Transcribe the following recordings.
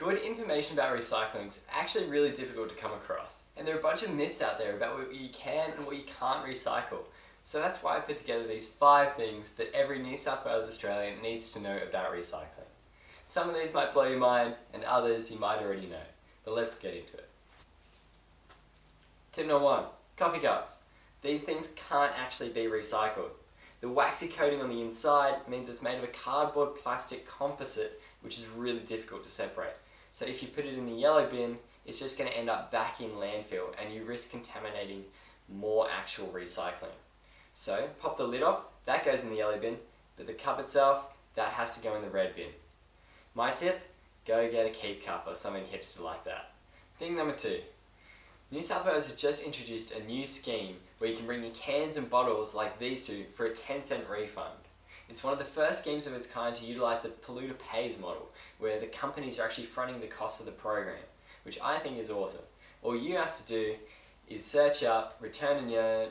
Good information about recycling is actually really difficult to come across, and there are a bunch of myths out there about what you can and what you can't recycle. So that's why I put together these 5 things that every New South Wales Australian needs to know about recycling. Some of these might blow your mind, and others you might already know, but let's get into it. Tip number 1, coffee cups. These things can't actually be recycled. The waxy coating on the inside means it's made of a cardboard plastic composite, which is really difficult to separate. So if you put it in the yellow bin, it's just going to end up back in landfill and you risk contaminating more actual recycling. So pop the lid off, that goes in the yellow bin, but the cup itself, that has to go in the red bin. My tip, go get a keep cup or something hipster like that. Thing number 2, New South Wales has just introduced a new scheme where you can bring your cans and bottles like these two for a 10-cent refund. It's one of the first schemes of its kind to utilise the polluter pays model, where the companies are actually fronting the cost of the program, which I think is awesome. All you have to do is search up Return and Earn,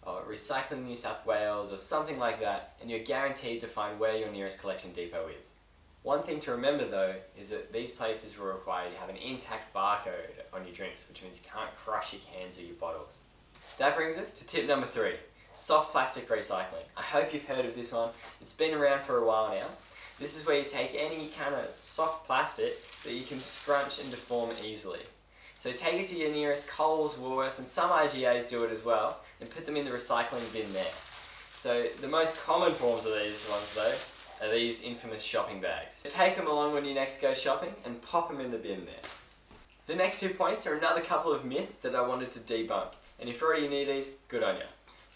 or Recycling New South Wales or something like that, and you're guaranteed to find where your nearest collection depot is. One thing to remember though is that these places will require you to have an intact barcode on your drinks, which means you can't crush your cans or your bottles. That brings us to tip number 3. Soft plastic recycling. I hope you've heard of this one. It's been around for a while now. This is where you take any kind of soft plastic that you can scrunch and deform easily. So take it to your nearest Coles, Woolworths, and some IGAs do it as well, and put them in the recycling bin there. So the most common forms of these ones though are these infamous shopping bags. So take them along when you next go shopping and pop them in the bin there. The next 2 points are another couple of myths that I wanted to debunk, and if already you knew these, good on you.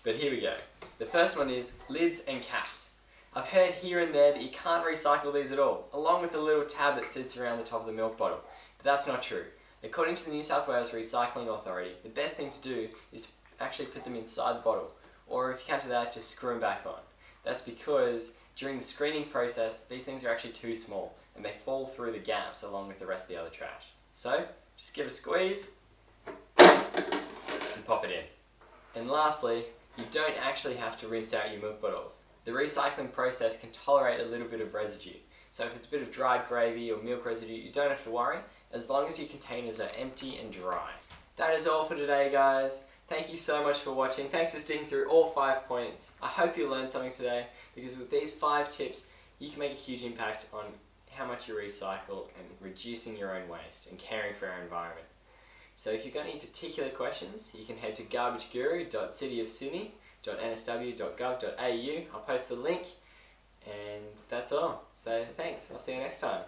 But here we go. The first one is lids and caps. I've heard here and there that you can't recycle these at all, along with the little tab that sits around the top of the milk bottle. But that's not true. According to the New South Wales Recycling Authority, the best thing to do is to actually put them inside the bottle, or if you can't do that, just screw them back on. That's because during the screening process, these things are actually too small, and they fall through the gaps along with the rest of the other trash. So, just give it a squeeze, and pop it in. And lastly, you don't actually have to rinse out your milk bottles. The recycling process can tolerate a little bit of residue. So if it's a bit of dried gravy or milk residue, you don't have to worry, as long as your containers are empty and dry. That is all for today, guys. Thank you so much for watching. Thanks for sticking through all 5 points. I hope you learned something today, because with these 5 tips, you can make a huge impact on how much you recycle and reducing your own waste and caring for our environment. So if you've got any particular questions, you can head to garbageguru.cityofsydney.nsw.gov.au. I'll post the link, and that's all. So thanks, I'll see you next time.